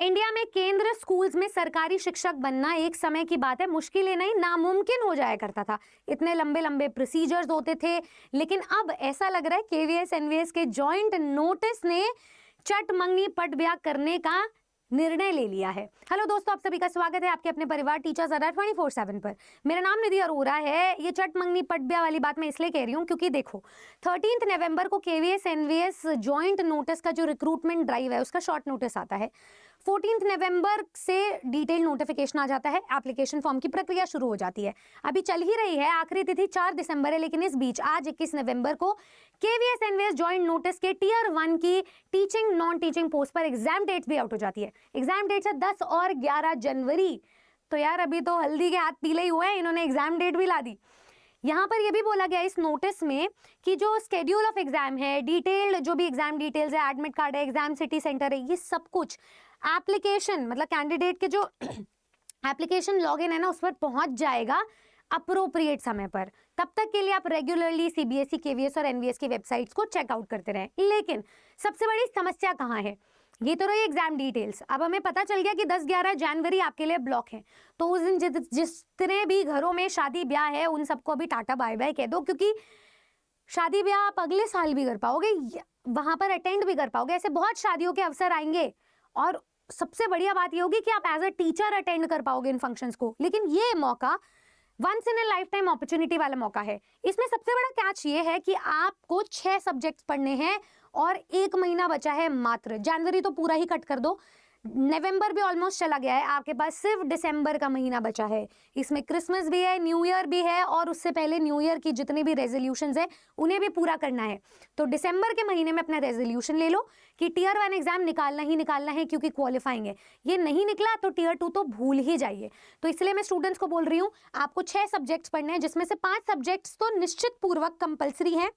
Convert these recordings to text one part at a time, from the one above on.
India में केंद्र schools में सरकारी शिक्षक बनना एक समय की बात है, मुश्किल ही नहीं नामुमकिन हो जाया करता था। इतने लंबे लंबे प्रोसीजर्स होते थे, लेकिन अब ऐसा लग रहा है केवीएस एनवीएस के जॉइंट नोटिस ने चट मंगनी पट ब्याह करने का निर्णय ले लिया है। हेलो दोस्तों, आप सभी का स्वागत है आपके अपने परिवार टीचर्स अड्डा 24/7 पर। मेरा नाम निधि अरोरा है। ये चट मंगनी पट ब्याह वाली बात मैं इसलिए कह रही हूँ क्योंकि देखो 13 नवंबर को केवीएस एनवीएस जॉइंट नोटिस का जो रिक्रूटमेंट ड्राइव है उसका शॉर्ट नोटिस आता है। 14 नवंबर से डिटेल नोटिफिकेशन आ जाता है, एप्लीकेशन फॉर्म की प्रक्रिया शुरू हो जाती है। अभी चल ही रही है, आखिरी तिथि 4 दिसंबर है, लेकिन इस बीच आज 21 नवंबर को केवीएस एनवीएस जॉइंट नोटिस के टियर 1 की टीचिंग नॉन टीचिंग पोस्ट पर एग्जाम डेट्स भी आउट हो जाती है। एग्जाम डेट्स है 10 और 11 जनवरी। तो यार अभी तो हल्दी के हाथ पीले ही हुए हैं, इन्होंने एग्जाम डेट भी ला दी। यहाँ पर यह भी बोला गया इस नोटिस में कि जो स्केड्यूल ऑफ एग्जाम है, डिटेल्ड जो भी एग्जाम डिटेल्स है, एडमिट कार्ड है, एग्जाम सिटी सेंटर है, ये सब कुछ एप्लीकेशन मतलब कैंडिडेट के जो एप्लीकेशन लॉगिन है ना उस पर पहुंच जाएगा अप्रोप्रिएट समय पर। तब तक के लिए आप रेगुलरली सीबीएसई, केवीएस और एनवीएस की वेबसाइट्स को चेकआउट करते रहें। लेकिन सबसे बड़ी समस्या कहाँ है? ये तो रही एग्जाम डिटेल्स। अब हमें पता चल गया कि 10-11 जनवरी आपके लिए ब्लॉक है, तो उस दिन जितने भी घरों में शादी ब्याह है उन सबको अभी टाटा बाय बाय कह दो, क्योंकि शादी ब्याह आप अगले साल भी कर पाओगे, वहां पर अटेंड भी कर पाओगे। ऐसे बहुत शादियों के अवसर आएंगे और सबसे बढ़िया बात ये होगी कि आप एज अ टीचर अटेंड कर पाओगे इन फंक्शंस को। लेकिन ये मौका once in a lifetime opportunity वाला मौका है। इसमें सबसे बड़ा कैच ये है कि आपको 6 सब्जेक्ट्स पढ़ने हैं और 1 महीना बचा है मात्र। जनवरी तो पूरा ही कट कर दो, नवंबर भी ऑलमोस्ट चला गया है, आपके पास सिर्फ दिसंबर का महीना बचा है। इसमें क्रिसमस भी है, न्यू ईयर भी है, और उससे पहले न्यू ईयर की जितने भी रेजोल्यूशंस है उन्हें भी पूरा करना है। तो दिसंबर के महीने में अपना रेजोल्यूशन ले लो कि टियर 1 एग्जाम निकालना ही निकालना है, क्योंकि क्वालिफाइंग है। ये नहीं निकला तो टियर 2 तो भूल ही जाइए। तो इसलिए मैं स्टूडेंट्स को बोल रही हूँ, आपको 6 सब्जेक्ट्स पढ़ने हैं, जिसमें से 5 सब्जेक्ट्स तो निश्चित पूर्वक कंपल्सरी है।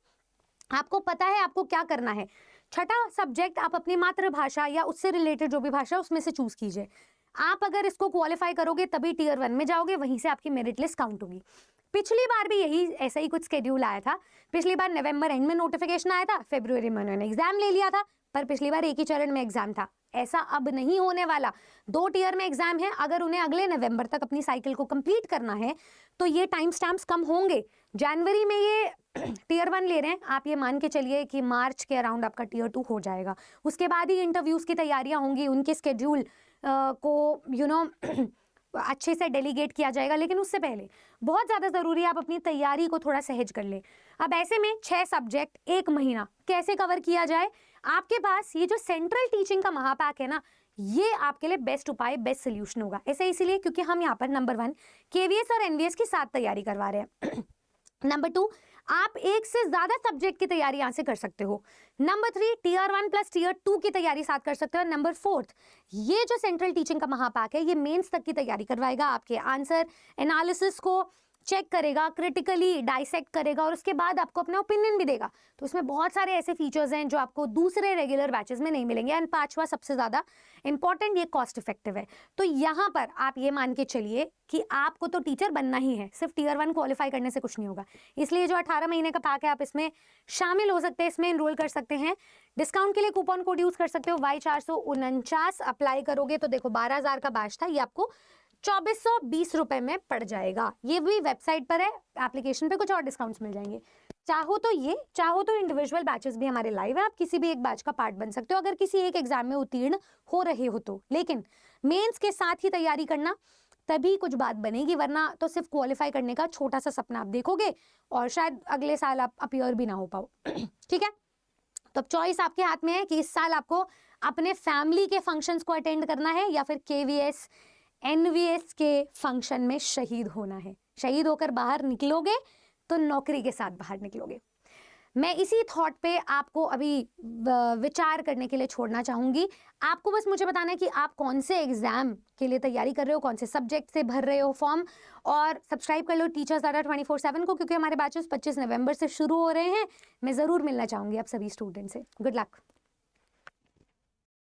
आपको पता है आपको क्या करना है। छठा सब्जेक्ट आप अपनी मातृभाषा या उससे रिलेटेड जो भी भाषा उसमें से चूज कीजिए। आप अगर इसको क्वालिफाई करोगे तभी टियर 1 में जाओगे, वहीं से आपकी मेरिट लिस्ट काउंट होगी। पिछली बार भी यही ऐसा ही कुछ स्केड्यूल आया था। पिछली बार नवंबर एंड में नोटिफिकेशन आया था, फरवरी में उन्होंने एग्जाम ले लिया था, पर पिछली बार एक ही चरण में एग्जाम था। ऐसा अब नहीं होने वाला। 2 टियर में एग्जाम है। अगर उन्हें अगले नवंबर तक अपनी साइकिल को कंप्लीट करना है तो ये टाइम स्टैम्प्स कम होंगे। जनवरी में ये टियर 1 ले रहे हैं, आप ये मान के चलिए कि मार्च के अराउंड आपका टियर 2 हो जाएगा। उसके बाद ही इंटरव्यूज की तैयारियां होंगी, उनके स्केड्यूल को अच्छे से डेलीगेट किया जाएगा। लेकिन उससे पहले बहुत ज़्यादा ज़रूरी है आप अपनी तैयारी को थोड़ा सहज कर ले। अब ऐसे में 6 सब्जेक्ट 1 महीना कैसे कवर किया जाए? आपके पास ये जो सेंट्रल टीचिंग का महापैक है ना, ये आपके लिए बेस्ट उपाय, बेस्ट सोल्यूशन होगा। ऐसे इसलिए क्योंकि हम यहाँ पर नंबर 1 केवीएस और एनवीएस की साथ तैयारी करवा रहे हैं। नंबर 2, आप 1 से ज्यादा सब्जेक्ट की तैयारी यहां से कर सकते हो। नंबर 3, टियर 1 प्लस टियर 2 की तैयारी साथ कर सकते हो। नंबर 4, ये जो सेंट्रल टीचिंग का महापैक है ये मेंस तक की तैयारी करवाएगा, आपके आंसर एनालिसिस को चेक करेगा, क्रिटिकली डाइसेक्ट करेगा और उसके बाद आपको अपना ओपिनियन भी देगा। तो इसमें बहुत सारे ऐसे फीचर्स हैं जो आपको दूसरे रेगुलर बैचेस में नहीं मिलेंगे। एंड 5वां सबसे ज्यादा इंपॉर्टेंट, ये कॉस्ट इफेक्टिव है। तो यहाँ पर आप ये मान के चलिए कि आपको तो टीचर बनना ही है, सिर्फ टियर 1 क्वालिफाई करने से कुछ नहीं होगा। इसलिए जो 18 महीने का पैक है आप इसमें शामिल हो सकते हैं, इसमें एनरोल कर सकते हैं। डिस्काउंट के लिए कूपन कोड यूज कर सकते हो Y449। अप्लाई करोगे तो देखो 12,000 का बैच था, ये आपको 2420 रुपए में पड़ जाएगा। ये भी वेबसाइट पर है, एप्लीकेशन पे कुछ और डिस्काउंट्स मिल जाएंगे। चाहो तो इंडिविजुअल बैचेस भी हमारे लाइव है, आप किसी भी एक बैच का पार्ट बन सकते हो अगर किसी एक एग्जाम में उत्तीर्ण हो रहे हो तो। लेकिन मेंस के साथ ही तैयारी करना, तभी कुछ बात बनेगी, वरना तो सिर्फ क्वालिफाई करने का छोटा सा सपना आप देखोगे और शायद अगले साल आप अपीयर भी ना हो पाओ। ठीक है, तो अब चॉइस आपके हाथ में है कि इस साल आपको अपने फैमिली के फंक्शंस को अटेंड करना है या फिर केवीएस एनवीएस के फंक्शन में शहीद होना है। शहीद होकर बाहर निकलोगे तो नौकरी के साथ बाहर निकलोगे। मैं इसी थॉट पे आपको अभी विचार करने के लिए छोड़ना चाहूंगी। आपको बस मुझे बताना है कि आप कौन से एग्जाम के लिए तैयारी कर रहे हो, कौन से सब्जेक्ट से भर रहे हो फॉर्म, और सब्सक्राइब कर लो टीचर्स अड्डा 24/7 को, क्योंकि हमारे बैचेस 25 नवंबर से शुरू हो रहे हैं। मैं ज़रूर मिलना चाहूंगी आप सभी स्टूडेंट से। Good luck.